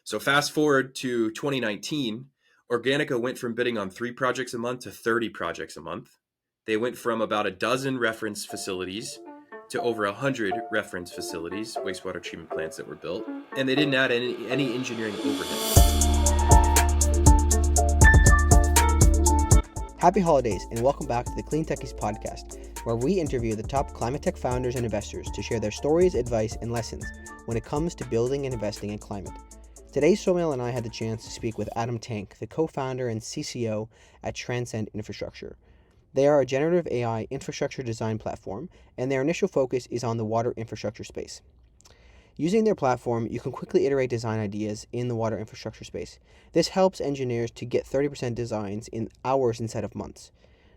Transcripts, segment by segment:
So fast forward to 2019, Organica went from bidding on 3 projects a month to 30 projects a month. They went from about a dozen reference facilities to over 100 reference facilities, wastewater treatment plants that were built, and they didn't add any engineering overhead. Happy holidays and welcome back to the Clean Techies podcast, where we interview the top climate tech founders and investors to share their stories, advice, and lessons when it comes to building and investing in climate. Today, Somil and I had the chance to speak with Adam Tank, the co-founder and CCO at Transcend Infrastructure. They are a generative AI infrastructure design platform, and their initial focus is on the water infrastructure space. Using their platform, you can quickly iterate design ideas in the water infrastructure space. This helps engineers to get 30% designs in hours instead of months.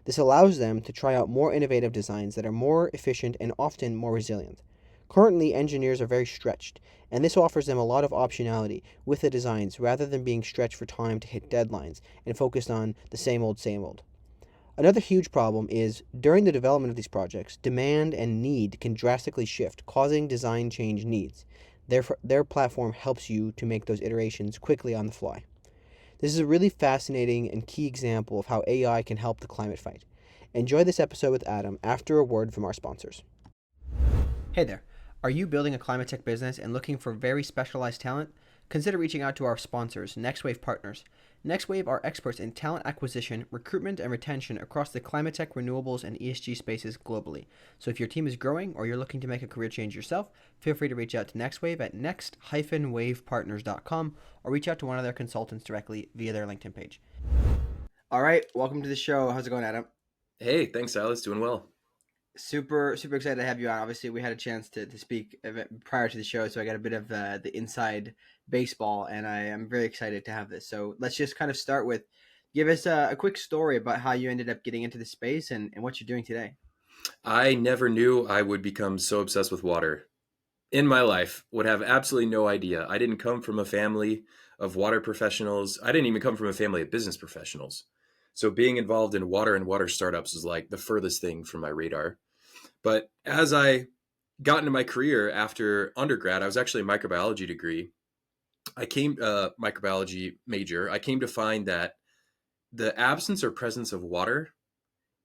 This allows them to try out more innovative designs that are more efficient and often more resilient. Currently, engineers are very stretched, and this offers them a lot of optionality with the designs rather than being stretched for time to hit deadlines and focused on the same old. Another huge problem is, during the development of these projects, demand and need can drastically shift, causing design change needs. Their platform helps you to make those iterations quickly on the fly. This is a really fascinating and key example of how AI can help the climate fight. Enjoy this episode with Adam after a word from our sponsors. Hey there. Are you building a climate tech business and looking for very specialized talent? Consider reaching out to our sponsors, NextWave Partners. NextWave are experts in talent acquisition, recruitment, and retention across the climate tech, renewables, and ESG spaces globally. So if your team is growing or you're looking to make a career change yourself, feel free to reach out to NextWave at next-wavepartners.com or reach out to one of their consultants directly via their LinkedIn page. All right, welcome to the show. How's it going, Adam? Hey, thanks, Silas. Doing well. Super excited to have you on. Obviously, we had a chance to speak prior to the show, so I got a bit of the inside baseball, and I am very excited to have this. So let's just kind of start with, give us a quick story about how you ended up getting into the space and what you're doing today. I never knew I would become so obsessed with water in my life. Would have absolutely no idea. I didn't come from a family of water professionals. I didn't even come from a family of business professionals. So being involved in water and water startups is like the furthest thing from my radar. But as I got into my career after undergrad, I was actually a microbiology degree. Microbiology major. I came to find that the absence or presence of water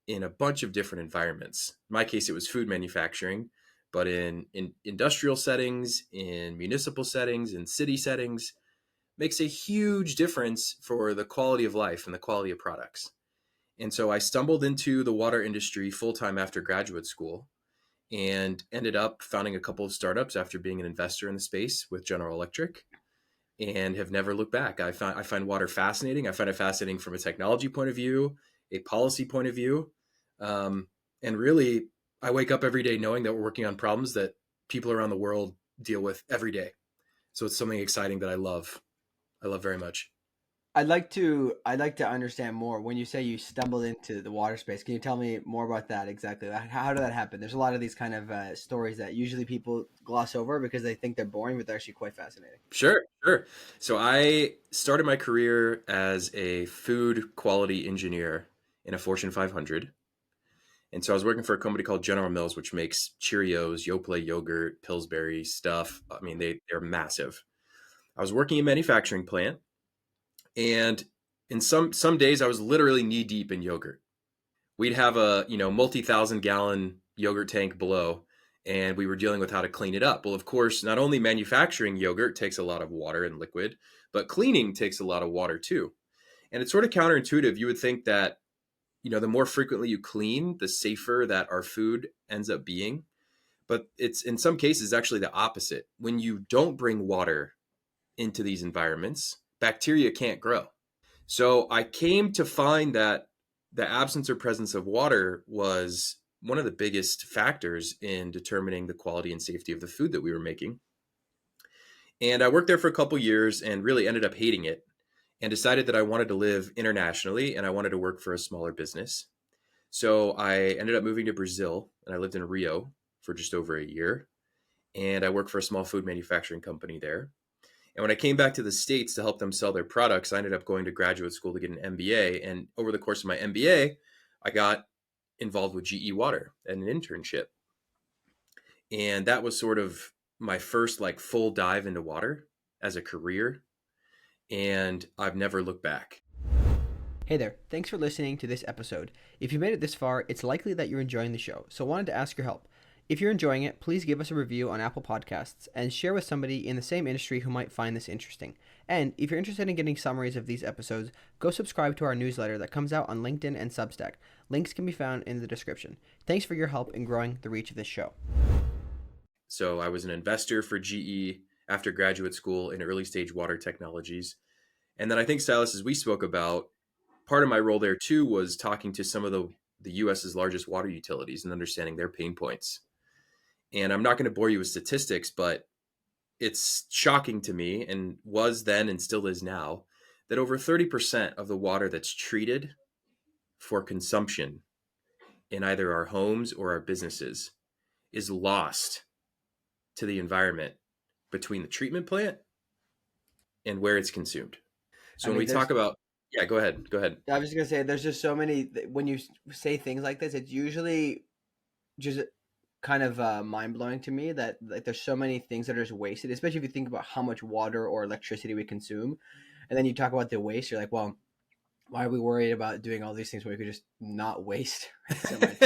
in a bunch of different environments. In my case, it was food manufacturing, but in industrial settings, in municipal settings, in city settings, makes a huge difference for the quality of life and the quality of products. And so I stumbled into the water industry full-time after graduate school and ended up founding a couple of startups after being an investor in the space with General Electric, and have never looked back. I find water fascinating. I find it fascinating from a technology point of view, a policy point of view. And really, I wake up every day knowing that we're working on problems that people around the world deal with every day. So it's something exciting that I love. I love very much. I'd like to understand more. When you say you stumbled into the water space, can you tell me more about that exactly? How did that happen? There's a lot of these kind of stories that usually people gloss over because they think they're boring, but they're actually quite fascinating. Sure. So I started my career as a food quality engineer in a Fortune 500. And so I was working for a company called General Mills, which makes Cheerios, Yoplait yogurt, Pillsbury stuff. I mean, they're massive. I was working in a manufacturing plant, and in some days I was literally knee deep in yogurt. We'd have a multi-thousand gallon yogurt tank below, and we were dealing with how to clean it up. Well, of course, not only manufacturing yogurt takes a lot of water and liquid, but cleaning takes a lot of water too. And it's sort of counterintuitive. You would think that the more frequently you clean, the safer that our food ends up being. But it's in some cases actually the opposite. When you don't bring water into these environments, bacteria can't grow. So I came to find that the absence or presence of water was one of the biggest factors in determining the quality and safety of the food that we were making. And I worked there for a couple years and really ended up hating it, and decided that I wanted to live internationally and I wanted to work for a smaller business. So I ended up moving to Brazil, and I lived in Rio for just over a year. And I worked for a small food manufacturing company there. And when I came back to the States to help them sell their products, I ended up going to graduate school to get an MBA. And over the course of my MBA, I got involved with GE Water and an internship. And that was sort of my first full dive into water as a career. and I've never looked back. Hey there, thanks for listening to this episode. If you made it this far, it's likely that you're enjoying the show, so I wanted to ask your help. If you're enjoying it, please give us a review on Apple Podcasts and share with somebody in the same industry who might find this interesting. And if you're interested in getting summaries of these episodes, go subscribe to our newsletter that comes out on LinkedIn and Substack. Links can be found in the description. Thanks for your help in growing the reach of this show. So I was an investor for GE after graduate school in early stage water technologies. And then I think, Silas, as we spoke about, part of my role there too was talking to some of the US's largest water utilities and understanding their pain points. And I'm not going to bore you with statistics, but it's shocking to me, and was then and still is now, that over 30% of the water that's treated for consumption in either our homes or our businesses is lost to the environment between the treatment plant and where it's consumed. I So when mean, we talk there's about, yeah, go ahead. Go ahead. I was just gonna say, there's just so many. When you say things like this, it's usually just kind of mind blowing to me that like there's so many things that are just wasted, especially if you think about how much water or electricity we consume, and then you talk about the waste. You're like, well, why are we worried about doing all these things when we could just not waste so much?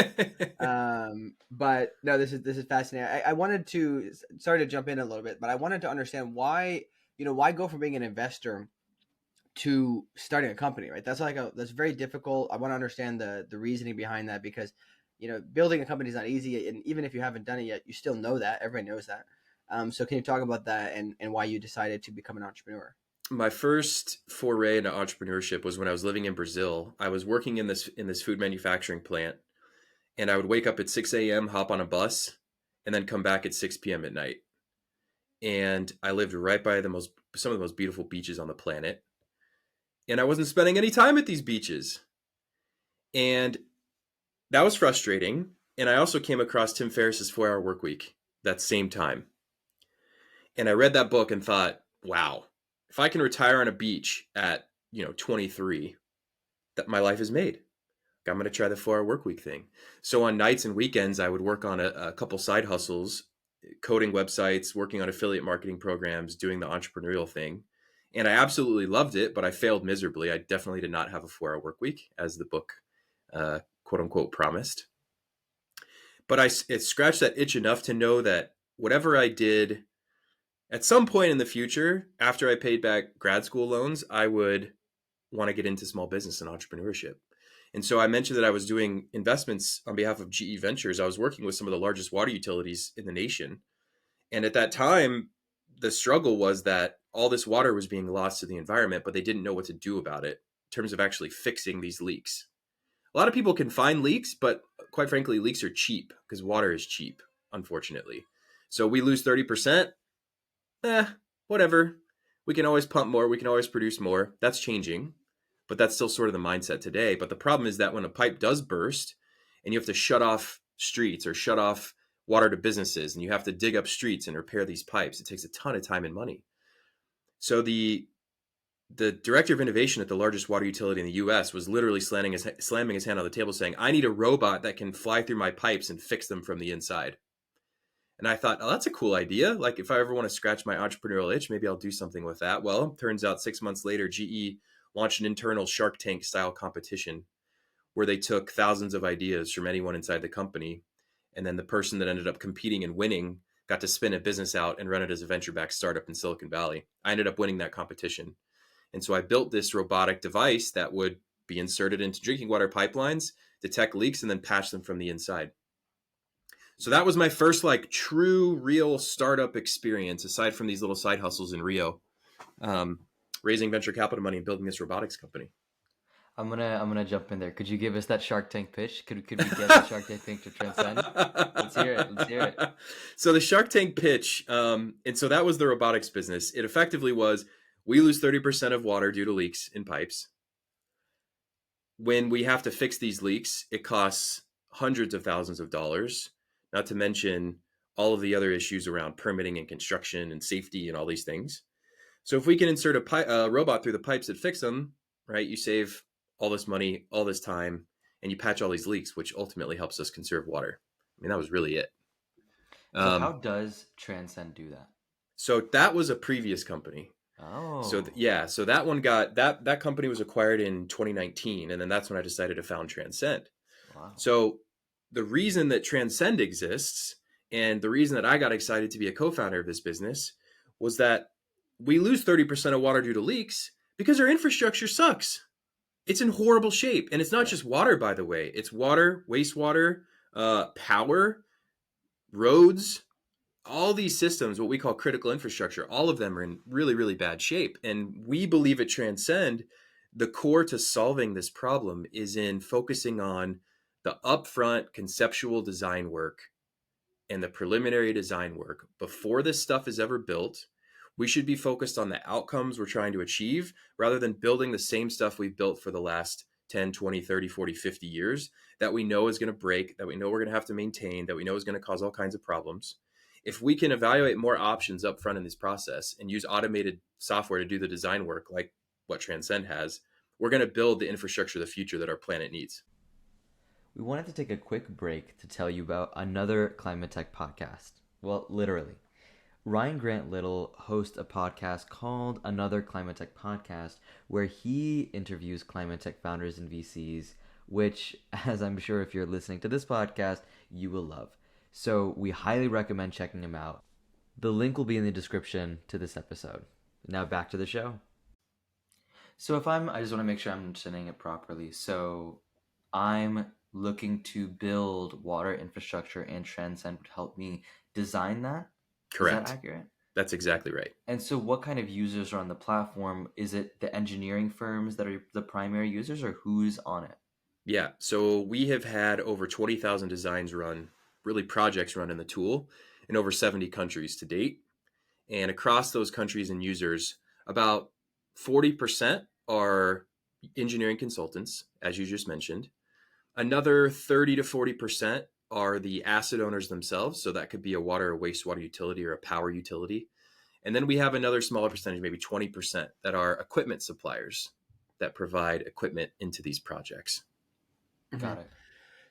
But no, this is fascinating. I wanted to sorry to jump in a little bit, but I wanted to understand why why go from being an investor to starting a company, right? That's very difficult. I want to understand the reasoning behind that because building a company is not easy, and even if you haven't done it yet, you still know that. Everybody knows that. So can you talk about that and why you decided to become an entrepreneur? My first foray into entrepreneurship was when I was living in Brazil. I was working in this food manufacturing plant, and I would wake up at 6 a.m., hop on a bus, and then come back at 6 p.m. at night. And I lived right by some of the most beautiful beaches on the planet. And I wasn't spending any time at these beaches. And that was frustrating. And I also came across Tim Ferriss's 4 Hour Work Week that same time. And I read that book and thought, wow, if I can retire on a beach at, 23, that my life is made. I'm going to try the 4 Hour Work Week thing. So on nights and weekends, I would work on a couple side hustles, coding websites, working on affiliate marketing programs, doing the entrepreneurial thing. And I absolutely loved it, but I failed miserably. I definitely did not have a 4 Hour Work Week, as the book, quote unquote, promised. But it scratched that itch enough to know that whatever I did at some point in the future, after I paid back grad school loans, I would want to get into small business and entrepreneurship. And so I mentioned that I was doing investments on behalf of GE Ventures. I was working with some of the largest water utilities in the nation. And at that time, the struggle was that all this water was being lost to the environment, but they didn't know what to do about it in terms of actually fixing these leaks. A lot of people can find leaks, but quite frankly, leaks are cheap because water is cheap, unfortunately. So we lose 30%. Whatever. We can always pump more. We can always produce more. That's changing, but that's still sort of the mindset today. But the problem is that when a pipe does burst and you have to shut off streets or shut off water to businesses and you have to dig up streets and repair these pipes, it takes a ton of time and money. So the director of innovation at the largest water utility in the US was literally slamming his hand on the table saying, I need a robot that can fly through my pipes and fix them from the inside. And I thought, oh, that's a cool idea. Like if I ever want to scratch my entrepreneurial itch, maybe I'll do something with that. Well, turns out 6 months later, GE launched an internal Shark Tank style competition where they took thousands of ideas from anyone inside the company. And then the person that ended up competing and winning got to spin a business out and run it as a venture-backed startup in Silicon Valley. I ended up winning that competition. And so I built this robotic device that would be inserted into drinking water pipelines, detect leaks, and then patch them from the inside. So that was my first true real startup experience, aside from these little side hustles in Rio, raising venture capital money and building this robotics company. I'm gonna jump in there. Could you give us that Shark Tank pitch? Could we get the Shark Tank pitch to transcend? Let's hear it. Let's hear it. So the Shark Tank pitch, and so that was the robotics business. It effectively was, we lose 30% of water due to leaks in pipes. When we have to fix these leaks, it costs hundreds of thousands of dollars, not to mention all of the other issues around permitting and construction and safety and all these things. So if we can insert a robot through the pipes that fix them, right, you save all this money, all this time, and you patch all these leaks, which ultimately helps us conserve water. I mean, that was really it. So how does Transcend do that? So that was a previous company. So Oh, so that one got that company was acquired in 2019, and then that's when I decided to found Transcend. wow. So the reason that Transcend exists and the reason that I got excited to be a co-founder of this business was that we lose 30% of water due to leaks because our infrastructure sucks. It's in horrible shape. And it's not Right. just water, by the way. It's water, wastewater, power, roads, all these systems, what we call critical infrastructure, all of them are in really, really bad shape. And we believe at Transcend, the core to solving this problem is in focusing on the upfront conceptual design work and the preliminary design work before this stuff is ever built. We should be focused on the outcomes we're trying to achieve rather than building the same stuff we've built for the last 10, 20, 30, 40, 50 years that we know is going to break, that we know we're going to have to maintain, that we know is going to cause all kinds of problems. If we can evaluate more options up front in this process and use automated software to do the design work like what Transcend has, we're going to build the infrastructure of the future that our planet needs. We wanted to take a quick break to tell you about another climate tech podcast. Well, literally. Ryan Grant Little hosts a podcast called Another Climate Tech Podcast, where he interviews climate tech founders and VCs, which, as I'm sure if you're listening to this podcast, you will love. So we highly recommend checking him out. The link will be in the description to this episode. Now back to the show. So I just want to make sure I'm understanding it properly. So I'm looking to build water infrastructure, and Transcend would help me design that. Is that Correct. accurate? That's exactly right. And so what kind of users are on the platform? Is it the engineering firms that are the primary users, or who's on it? Yeah. So we have had over 20,000 designs run, really projects run in the tool in over 70 countries to date. And across those countries and users, about 40% are engineering consultants, as you just mentioned. Another 30 to 40% are the asset owners themselves. So that could be a water or wastewater utility or a power utility. And then we have another smaller percentage, maybe 20%, that are equipment suppliers that provide equipment into these projects. Mhm. Got it.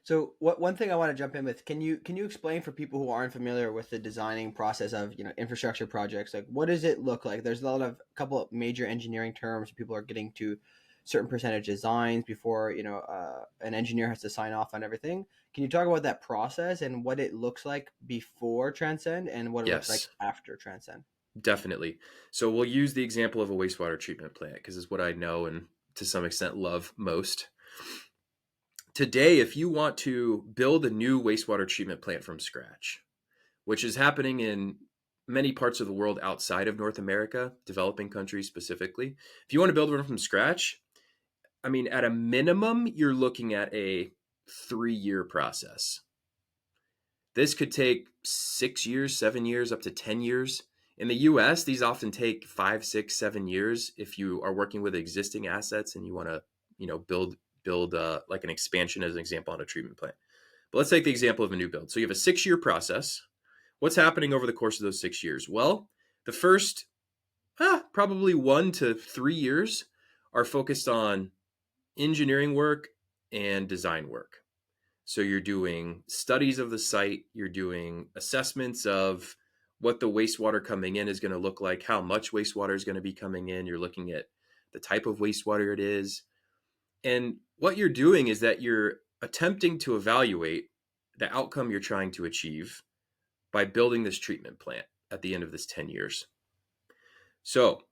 So, one thing I want to jump in with, can you explain for people who aren't familiar with the designing process of infrastructure projects, like what does it look like? There's a couple of major engineering terms. People are getting to certain percentage designs before an engineer has to sign off on everything. Can you talk about that process and what it looks like before Transcend and what it looks like Yes, after Transcend? definitely. So we'll use the example of a wastewater treatment plant because it's what I know and to some extent love most. Today, if you want to build a new wastewater treatment plant from scratch, which is happening in many parts of the world outside of North America, developing countries specifically, if you want to build one from scratch, I mean, at a minimum, you're looking at a 3-year process. This could take 6 years, 7 years, up to 10 years. In the US, these often take 5, 6, 7 years if you are working with existing assets and you want to, build like an expansion as an example on a treatment plant. But let's take the example of a new build. So you have a 6-year process. What's happening over the course of those 6 years? Well, the first probably 1 to 3 years are focused on engineering work and design work. So you're doing studies of the site, you're doing assessments of what the wastewater coming in is going to look like, how much wastewater is going to be coming in. You're looking at the type of wastewater it is. And what you're doing is that you're attempting to evaluate the outcome you're trying to achieve by building this treatment plant at the end of this 10 years. So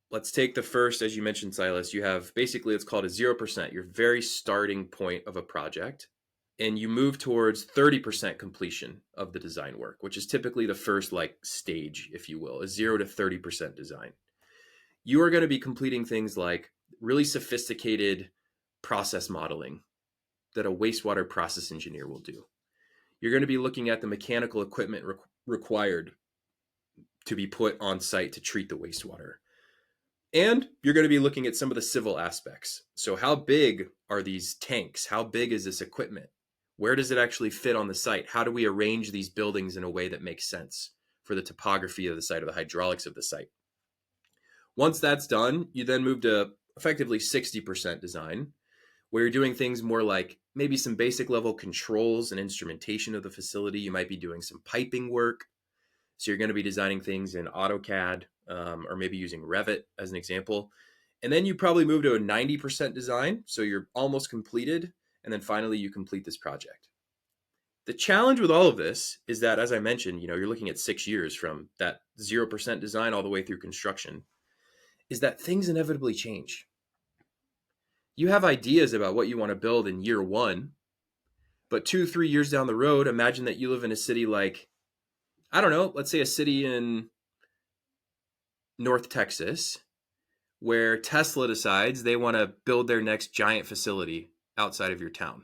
let's take the first, as you mentioned, Silas, you have basically, it's called a 0%, your very starting point of a project. And you move towards 30% completion of the design work, which is typically the first stage, if you will, a 0 to 30% design. You are going to be completing things like really sophisticated process modeling that a wastewater process engineer will do. You're going to be looking at the mechanical equipment required to be put on site to treat the wastewater. And you're going to be looking at some of the civil aspects. So how big are these tanks? How big is this equipment? Where does it actually fit on the site? How do we arrange these buildings in a way that makes sense for the topography of the site or the hydraulics of the site? Once that's done, you then move to effectively 60% design, where you're doing things more like maybe some basic level controls and instrumentation of the facility. You might be doing some piping work. So you're going to be designing things in AutoCAD or maybe using Revit as an example. And then you probably move to a 90% design. So you're almost completed. And then finally you complete this project. The challenge with all of this is that, as I mentioned, you're looking at 6 years from that 0% design all the way through construction, is that things inevitably change. You have ideas about what you want to build in year one, but 2, 3 years down the road, imagine that you live in a city like, I don't know, let's say a city in North Texas, where Tesla decides they want to build their next giant facility outside of your town.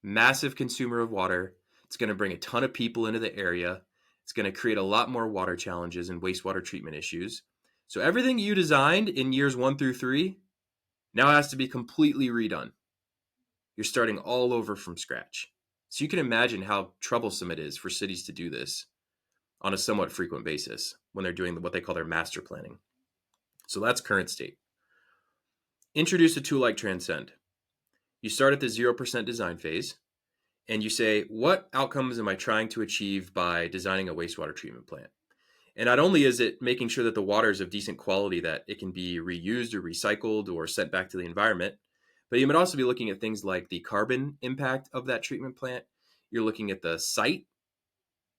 Massive consumer of water. It's going to bring a ton of people into the area. It's going to create a lot more water challenges and wastewater treatment issues. So everything you designed in years 1 through 3 now has to be completely redone. You're starting all over from scratch. So you can imagine how troublesome it is for cities to do this on a somewhat frequent basis when they're doing what they call their master planning. So that's current state. Introduce a tool like Transcend. You start at the 0% design phase and you say, what outcomes am I trying to achieve by designing a wastewater treatment plant? And not only is it making sure that the water is of decent quality, that it can be reused or recycled or sent back to the environment, but you might also be looking at things like the carbon impact of that treatment plant. You're looking at the site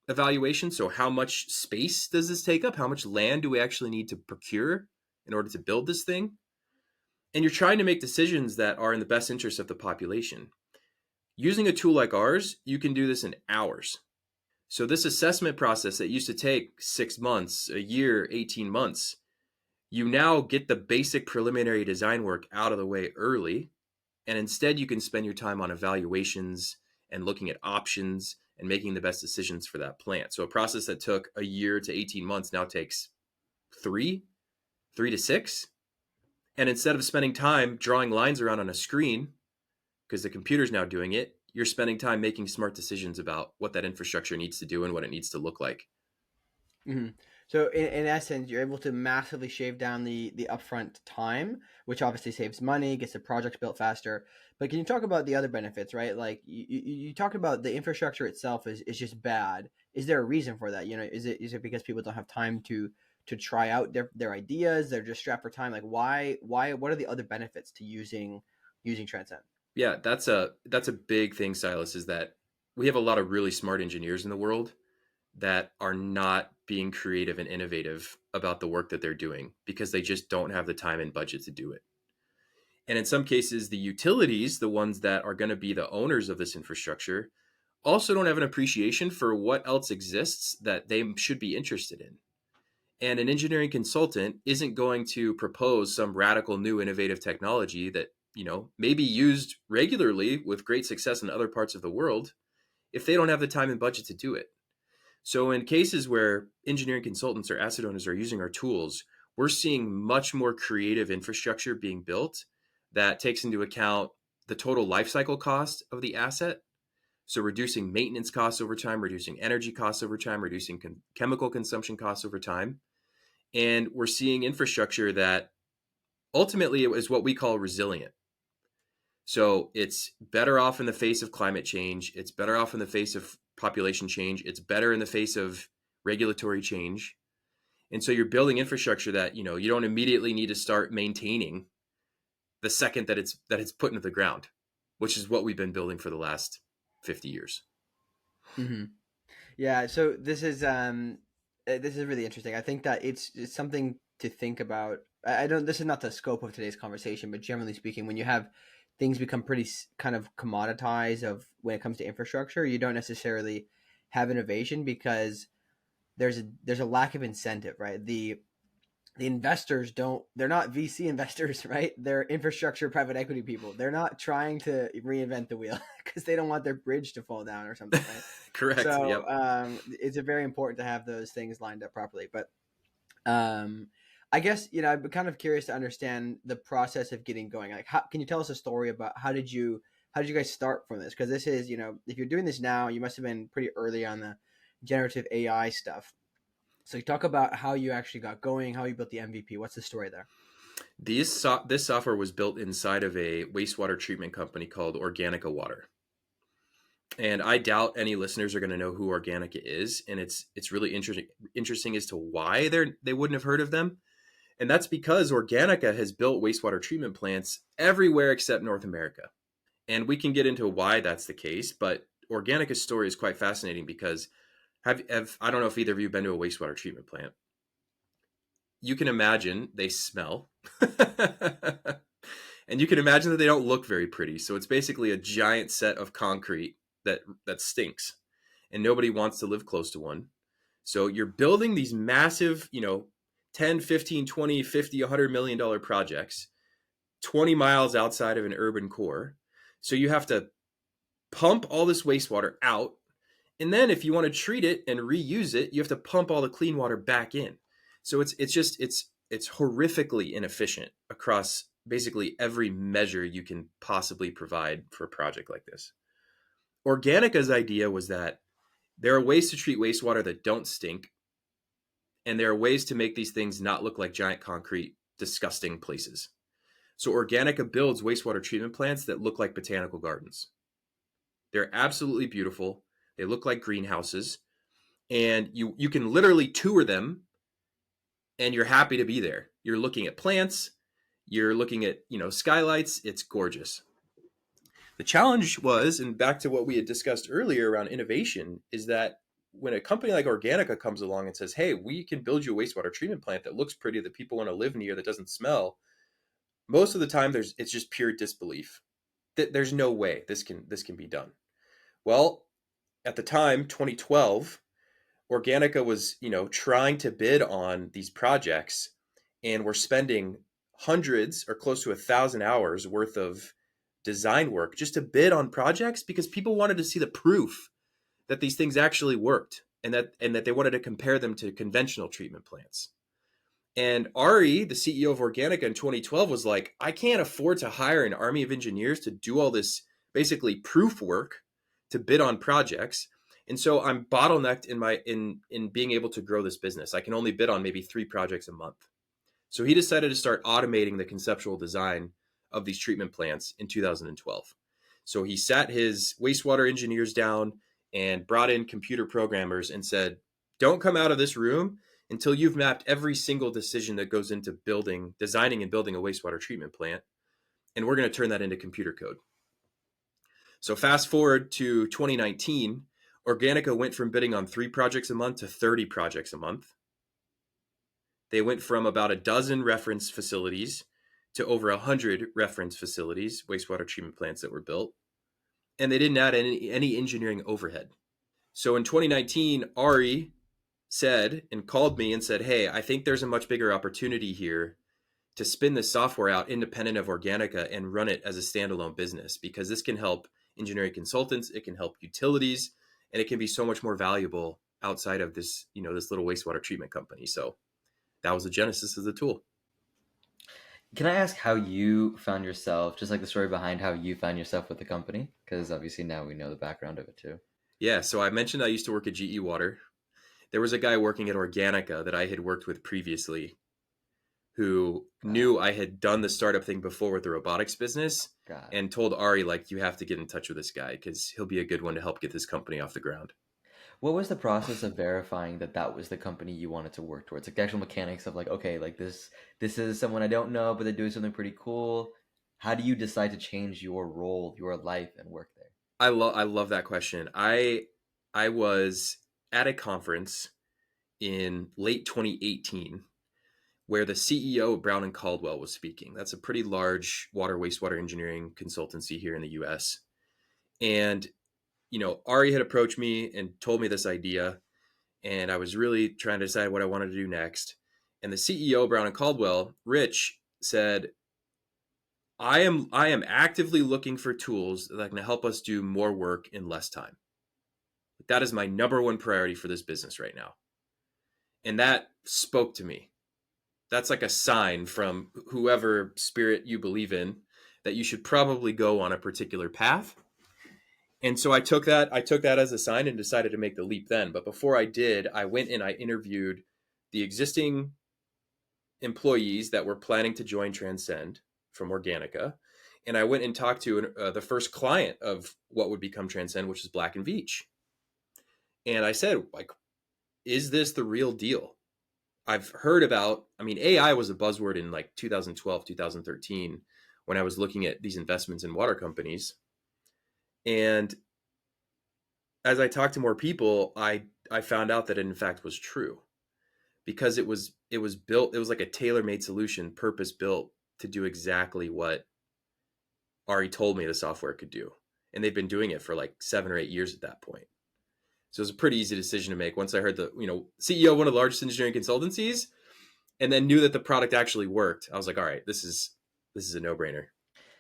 evaluation. So how much space does this take up? How much land do we actually need to procure in order to build this thing? And you're trying to make decisions that are in the best interest of the population. Using a tool like ours, you can do this in hours. So this assessment process that used to take 6 months, a year, 18 months, you now get the basic preliminary design work out of the way early. And instead you can spend your time on evaluations and looking at options and making the best decisions for that plant. So a process that took a year to 18 months now takes 3 to 6. And instead of spending time drawing lines around on a screen, because the computer's now doing it, you're spending time making smart decisions about what that infrastructure needs to do and what it needs to look like. Mm-hmm. So in essence, you're able to massively shave down the upfront time, which obviously saves money, gets the project built faster. But can you talk about the other benefits, right? Like you talked about the infrastructure itself is just bad. Is there a reason for that? Is it because people don't have time to try out their ideas? They're just strapped for time. Like why what are the other benefits to using Transcend? Yeah, that's a big thing, Silas, is that we have a lot of really smart engineers in the world that are not being creative and innovative about the work that they're doing because they just don't have the time and budget to do it. And in some cases, the utilities, the ones that are going to be the owners of this infrastructure, also don't have an appreciation for what else exists that they should be interested in. And an engineering consultant isn't going to propose some radical new innovative technology that, may be used regularly with great success in other parts of the world if they don't have the time and budget to do it. So in cases where engineering consultants or asset owners are using our tools, we're seeing much more creative infrastructure being built that takes into account the total lifecycle cost of the asset. So reducing maintenance costs over time, reducing energy costs over time, reducing chemical consumption costs over time. And we're seeing infrastructure that ultimately is what we call resilient. So it's better off in the face of climate change. It's better off in the face of population change. It's better in the face of regulatory change. And so you're building infrastructure that, you don't immediately need to start maintaining the second that it's put into the ground, which is what we've been building for the last 50 years. Mm-hmm. Yeah, so this is really interesting. I think that it's something to think about. I don't. This is not the scope of today's conversation, but generally speaking, when you have things become pretty kind of commoditized of when it comes to infrastructure, you don't necessarily have innovation because there's a lack of incentive, right? The investors don't, they're not VC investors, right? They're infrastructure private equity people. They're not trying to reinvent the wheel because they don't want their bridge to fall down or something, right? Correct. So Yep. it's very important to have those things lined up properly. But I guess, I'm kind of curious to understand the process of getting going. Like, can you tell us a story about how did you guys start from this? Because this is, if you're doing this now, you must have been pretty early on the generative AI stuff. So you talk about how you actually got going, how you built the MVP. What's the story there? This software was built inside of a wastewater treatment company called Organica Water. And I doubt any listeners are going to know who Organica is, and it's really interesting as to why they wouldn't have heard of them. And that's because Organica has built wastewater treatment plants everywhere except North America. And we can get into why that's the case, but Organica's story is quite fascinating because I don't know if either of you have been to a wastewater treatment plant. You can imagine they smell. And you can imagine that they don't look very pretty. So it's basically a giant set of concrete that stinks. And nobody wants to live close to one. So you're building these massive, 10, 15, 20, 50, $100 million projects 20 miles outside of an urban core. So you have to pump all this wastewater out. And then if you want to treat it and reuse it, you have to pump all the clean water back in. So it's horrifically inefficient across basically every measure you can possibly provide for a project like this. Organica's idea was that there are ways to treat wastewater that don't stink, and there are ways to make these things not look like giant concrete, disgusting places. So Organica builds wastewater treatment plants that look like botanical gardens. They're absolutely beautiful. They look like greenhouses, and you can literally tour them, and you're happy to be there. You're looking at plants, you're looking at, skylights. It's gorgeous. The challenge was, and back to what we had discussed earlier around innovation, is that when a company like Organica comes along and says, hey, we can build you a wastewater treatment plant that looks pretty, that people want to live near, that doesn't smell, most of the time it's just pure disbelief. There's no way this can be done. Well, at the time, 2012, Organica was, trying to bid on these projects, and we're spending hundreds or close to 1,000 hours worth of design work just to bid on projects because people wanted to see the proof that these things actually worked, and that they wanted to compare them to conventional treatment plants. And Ari, the CEO of Organica in 2012, was like, I can't afford to hire an army of engineers to do all this basically proof work to bid on projects. And so I'm bottlenecked in being able to grow this business. I can only bid on maybe 3 projects a month. So he decided to start automating the conceptual design of these treatment plants in 2012. So he sat his wastewater engineers down and brought in computer programmers and said, don't come out of this room until you've mapped every single decision that goes into designing and building a wastewater treatment plant. And we're going to turn that into computer code. So fast forward to 2019, Organica went from bidding on 3 projects a month to 30 projects a month. They went from about a dozen reference facilities to over 100 reference facilities, wastewater treatment plants that were built. And they didn't add any engineering overhead. So in 2019, Ari said and called me and said, hey, I think there's a much bigger opportunity here to spin this software out independent of Organica and run it as a standalone business, because this can help engineering consultants, it can help utilities, and it can be so much more valuable outside of this, this little wastewater treatment company. So that was the genesis of the tool. Can I ask how you found yourself, just like the story behind how you found yourself with the company? Because obviously now we know the background of it too. Yeah, so I mentioned I used to work at GE Water. There was a guy working at Organica that I had worked with previously who knew I had done the startup thing before with the robotics business, and told Ari, like, you have to get in touch with this guy because he'll be a good one to help get this company off the ground. What was the process of verifying that that was the company you wanted to work towards? Like the actual mechanics of like, okay, like this is someone I don't know, but they're doing something pretty cool. How do you decide to change your role, your life, and work there? I love that question. I was at a conference in late 2018 where the CEO of Brown and Caldwell was speaking. That's a pretty large water wastewater engineering consultancy here in the US. And Ari had approached me and told me this idea, and I was really trying to decide what I wanted to do next. And the CEO of Brown and Caldwell, Rich, said, I am actively looking for tools that can help us do more work in less time. That is my number one priority for this business right now. And that spoke to me. That's like a sign from whoever spirit you believe in that you should probably go on a particular path. And so I took that as a sign and decided to make the leap then. But before I did, I went and I interviewed the existing employees that were planning to join Transcend from Organica. And I went and talked to the first client of what would become Transcend, which is Black and Veatch. And I said, like, is this the real deal? I've heard about, I mean, AI was a buzzword in like 2012, 2013, when I was looking at these investments in water companies. And as I talked to more people, I found out that it in fact was true, because it was built, it was like a tailor-made solution, purpose built to do exactly what Ari told me the software could do. And they've been doing it for like 7 or 8 years at that point. So it was a pretty easy decision to make once I heard the, CEO of one of the largest engineering consultancies, and then knew that the product actually worked. I was like, all right, this is a no-brainer.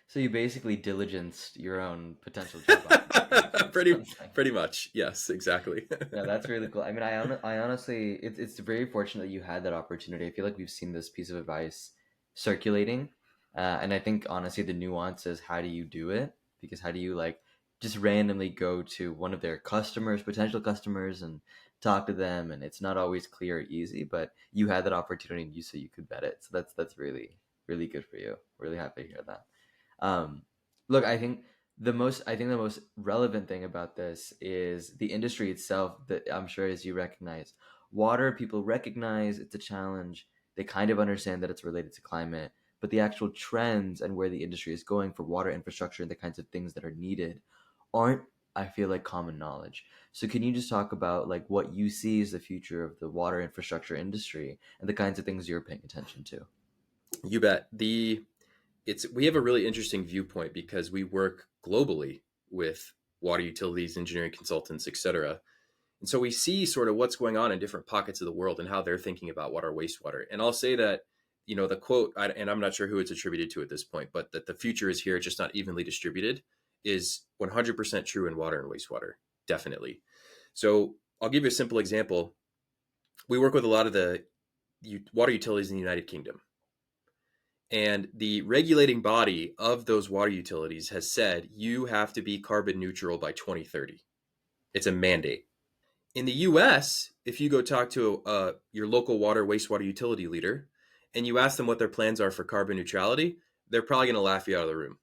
So you basically diligenced your own potential job opportunity. pretty pretty much. Yes, exactly. Yeah, that's really cool. I mean, I honestly, it's very fortunate that you had that opportunity. I feel like we've seen this piece of advice circulating, and I think honestly the nuance is how do you do it? Because how do you like just randomly go to one of their customers, potential customers, and talk to them? And it's not always clear or easy, but you had that opportunity and you said you could bet it. So that's really really good for you. Really happy to hear that. Um, Look, I think the most relevant thing about this is the industry itself. That I'm sure, as you recognize, water people recognize it's a challenge. They kind of understand that it's related to climate, but the actual trends and where the industry is going for water infrastructure and the kinds of things that are needed aren't, I feel like, common knowledge. So can you just talk about like what you see as the future of the water infrastructure industry and the kinds of things you're paying attention to? You bet. We have a really interesting viewpoint because we work globally with water utilities, engineering consultants, etc. And so we see sort of what's going on in different pockets of the world and how they're thinking about water, wastewater. And I'll say that, the quote, and I'm not sure who it's attributed to at this point, but that the future is here, just not evenly distributed, is 100% true in water and wastewater. Definitely. So I'll give you a simple example. We work with a lot of the water utilities in the United Kingdom. And the regulating body of those water utilities has said you have to be carbon neutral by 2030. It's a mandate. In the US, if you go talk to your local water wastewater utility leader and you ask them what their plans are for carbon neutrality, they're probably going to laugh you out of the room.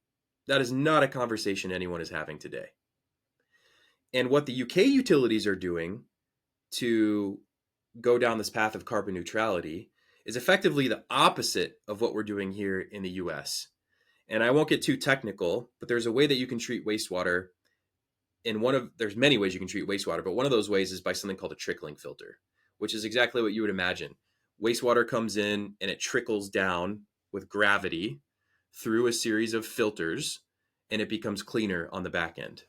That is not a conversation anyone is having today. And what the UK utilities are doing to go down this path of carbon neutrality is effectively the opposite of what we're doing here in the US. And I won't get too technical, but there's a way that you can treat wastewater. There's many ways you can treat wastewater, but one of those ways is by something called a trickling filter, which is exactly what you would imagine. Wastewater comes in and it trickles down with gravity through a series of filters, and it becomes cleaner on the back end.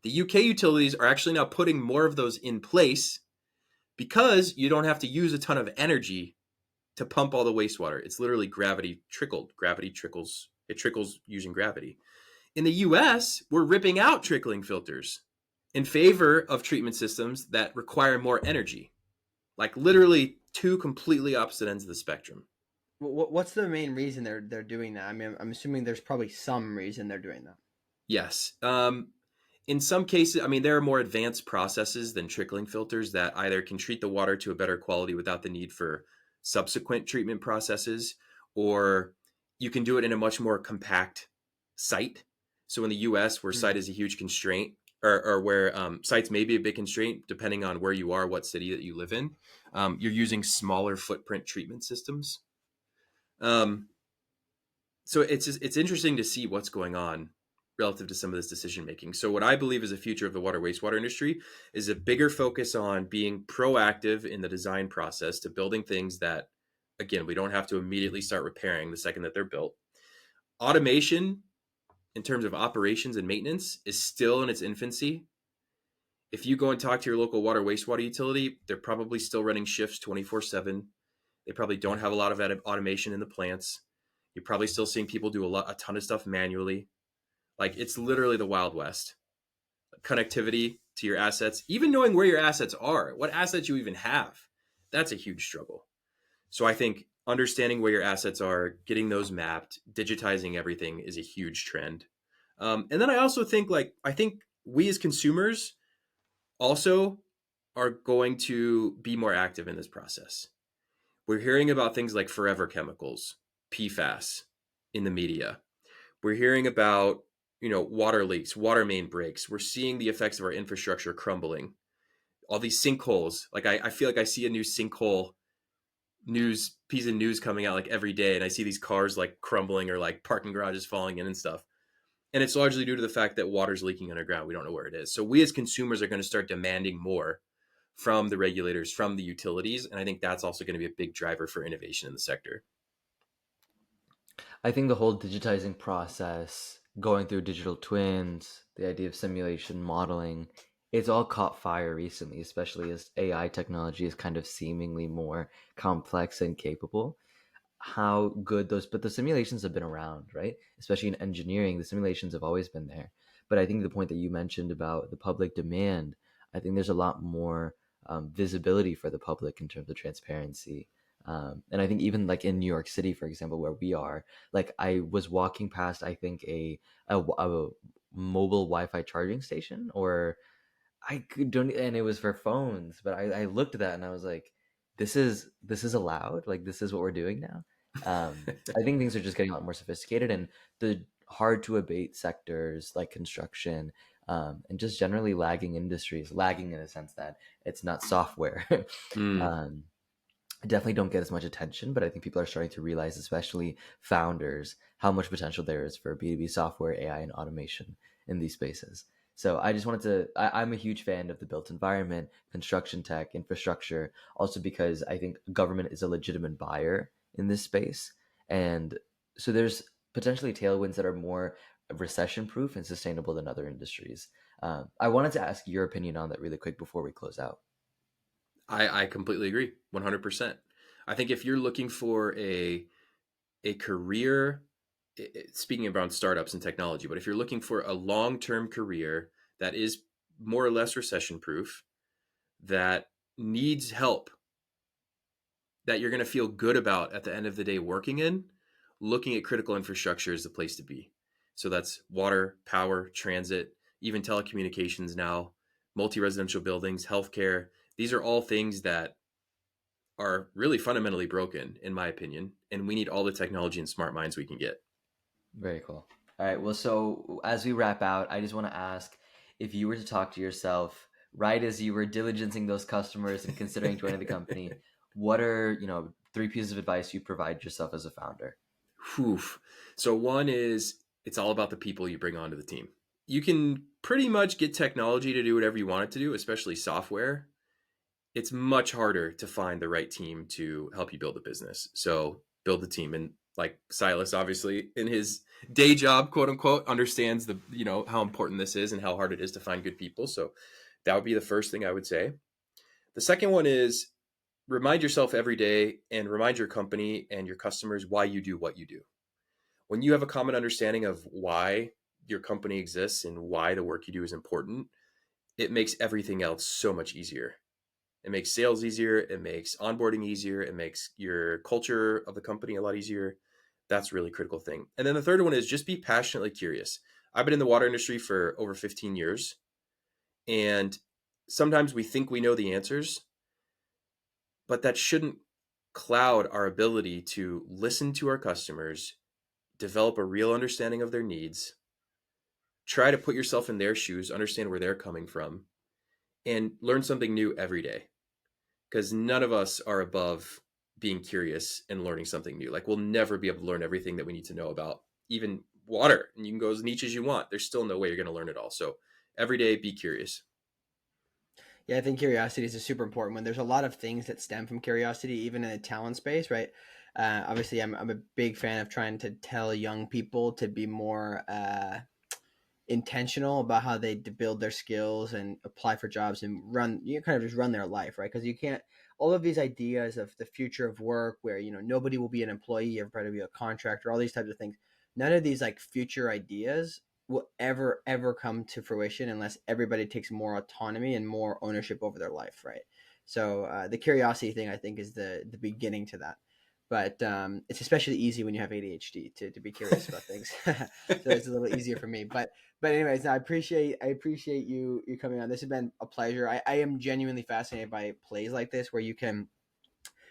The UK utilities are actually now putting more of those in place because you don't have to use a ton of energy to pump all the wastewater. It's literally gravity trickled. Gravity trickles. It trickles using gravity. In the US, we're ripping out trickling filters in favor of treatment systems that require more energy. Like literally two completely opposite ends of the spectrum. What's the main reason they're doing that? I mean, I'm assuming there's probably some reason they're doing that. Yes. In some cases, I mean, there are more advanced processes than trickling filters that either can treat the water to a better quality without the need for subsequent treatment processes, or you can do it in a much more compact site. So in the US, where site is a huge constraint, or where sites may be a big constraint, depending on where you are, what city that you live in, you're using smaller footprint treatment systems. So it's interesting to see what's going on relative to some of this decision making. So what I believe is the future of the water wastewater industry is a bigger focus on being proactive in the design process to building things that, again, we don't have to immediately start repairing the second that they're built. Automation in terms of operations and maintenance is still in its infancy. If you go and talk to your local water wastewater utility, they're probably still running shifts 24/7. They probably don't have a lot of automation in the plants. You're probably still seeing people do a ton of stuff manually. Like it's literally the Wild West. Connectivity to your assets, even knowing where your assets are, what assets you even have, that's a huge struggle. So I think understanding where your assets are, getting those mapped, digitizing everything is a huge trend. And then I also think I think we as consumers also are going to be more active in this process. We're hearing about things like forever chemicals, PFAS in the media. We're hearing about, water leaks, water main breaks. We're seeing the effects of our infrastructure crumbling. All these sinkholes. Like I feel like I see a new sinkhole piece of news coming out like every day, and I see these cars like crumbling or like parking garages falling in and stuff. And it's largely due to the fact that water's leaking underground. We don't know where it is. So we as consumers are going to start demanding more from the regulators, from the utilities. And I think that's also going to be a big driver for innovation in the sector. I think the whole digitizing process, going through digital twins, the idea of simulation modeling, it's all caught fire recently, especially as AI technology is kind of seemingly more complex and capable. How good those, but the simulations have been around, right? Especially in engineering, the simulations have always been there. But I think the point that you mentioned about the public demand, I think there's a lot more visibility for the public in terms of transparency. And I think even like in New York City, for example, where we are, like I was walking past, I think a mobile Wi-Fi charging station, or don't, and it was for phones. But I looked at that and I was like, this is allowed. Like this is what we're doing now. I think things are just getting a lot more sophisticated, and the hard to abate sectors like construction, and just generally lagging industries, lagging in a sense that it's not software. Mm. um, definitely don't get as much attention, but I think people are starting to realize, especially founders, how much potential there is for B2B software, AI, and automation in these spaces. So I just wanted to, I'm a huge fan of the built environment, construction tech, infrastructure, also because I think government is a legitimate buyer in this space. And so there's potentially tailwinds that are more recession proof and sustainable than other industries. I wanted to ask your opinion on that really quick before we close out. I completely agree, 100%. I think if you're looking for a career, speaking around startups and technology, but if you're looking for a long-term career that is more or less recession proof, that needs help, that you're going to feel good about at the end of the day working in, looking at critical infrastructure is the place to be. So that's water, power, transit, even telecommunications now, multi-residential buildings, healthcare. These are all things that are really fundamentally broken, in my opinion, and we need all the technology and smart minds we can get. Very cool. All right. Well, so as we wrap out, I just want to ask, if you were to talk to yourself right as you were diligencing those customers and considering joining the company, what are, three pieces of advice you provide yourself as a founder? Whew. So one is it's all about the people you bring onto the team. You can pretty much get technology to do whatever you want it to do, especially software. It's much harder to find the right team to help you build a business. So build the team. And like Silas, obviously, in his day job, quote unquote, understands how important this is and how hard it is to find good people. So that would be the first thing I would say. The second one is remind yourself every day and remind your company and your customers why you do what you do. When you have a common understanding of why your company exists and why the work you do is important, it makes everything else so much easier. It makes sales easier. It makes onboarding easier. It makes your culture of the company a lot easier. That's a really critical thing. And then the third one is just be passionately curious. I've been in the water industry for over 15 years, and sometimes we think we know the answers, but that shouldn't cloud our ability to listen to our customers, develop a real understanding of their needs, try to put yourself in their shoes, understand where they're coming from, and learn something new every day. Because none of us are above being curious and learning something new. Like we'll never be able to learn everything that we need to know about even water. And you can go as niche as you want. There's still no way you're going to learn it all. So every day, be curious. Yeah, I think curiosity is a super important one. There's a lot of things that stem from curiosity, even in the talent space, right? Obviously, I'm a big fan of trying to tell young people to be more intentional about how they build their skills and apply for jobs and kind of just run their life, right? Because you can't, all of these ideas of the future of work where, nobody will be an employee, everybody will be a contractor, all these types of things. None of these like future ideas will ever come to fruition unless everybody takes more autonomy and more ownership over their life, right? So the curiosity thing, I think, is the beginning to that. But it's especially easy when you have ADHD to be curious about things. So it's a little easier for me. But anyways, no, I appreciate you coming on. This has been a pleasure. I am genuinely fascinated by plays like this where you can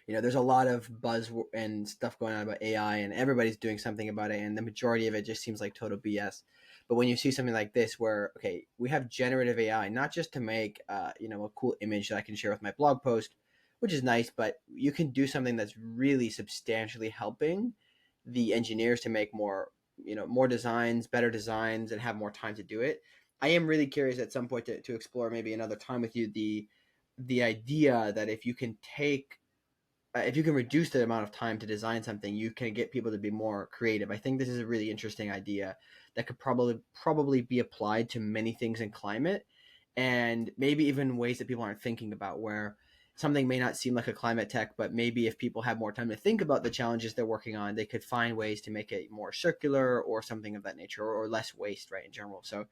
there's a lot of buzz and stuff going on about AI, and everybody's doing something about it, and the majority of it just seems like total BS. But when you see something like this, where okay, we have generative AI, not just to make a cool image that I can share with my blog post, which is nice, but you can do something that's really substantially helping the engineers to make more designs, better designs, and have more time to do it. I am really curious at some point to explore maybe another time with you the idea that if you can reduce the amount of time to design something, you can get people to be more creative. I think this is a really interesting idea that could probably be applied to many things in climate, and maybe even ways that people aren't thinking about, where something may not seem like a climate tech, but maybe if people have more time to think about the challenges they're working on, they could find ways to make it more circular or something of that nature, or less waste, right, in general. So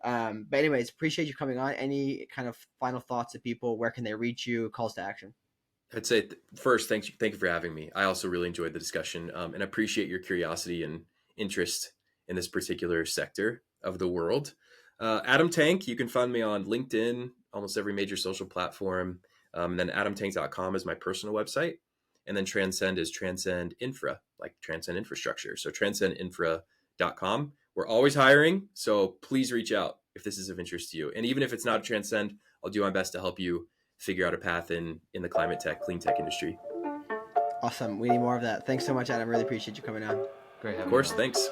but anyways, appreciate you coming on. Any kind of final thoughts to people? Where can they reach you? Calls to action. I'd say first, thank you for having me. I also really enjoyed the discussion, and appreciate your curiosity and interest in this particular sector of the world. Adam Tank, you can find me on LinkedIn, almost every major social platform. And then adamtank.com is my personal website. And then Transcend is Transcend Infra, like Transcend Infrastructure. So transcendinfra.com. We're always hiring, so please reach out if this is of interest to you. And even if it's not Transcend, I'll do my best to help you figure out a path in the climate tech, clean tech industry. Awesome. We need more of that. Thanks so much, Adam. Really appreciate you coming on. Great Of having you course, on. thanks.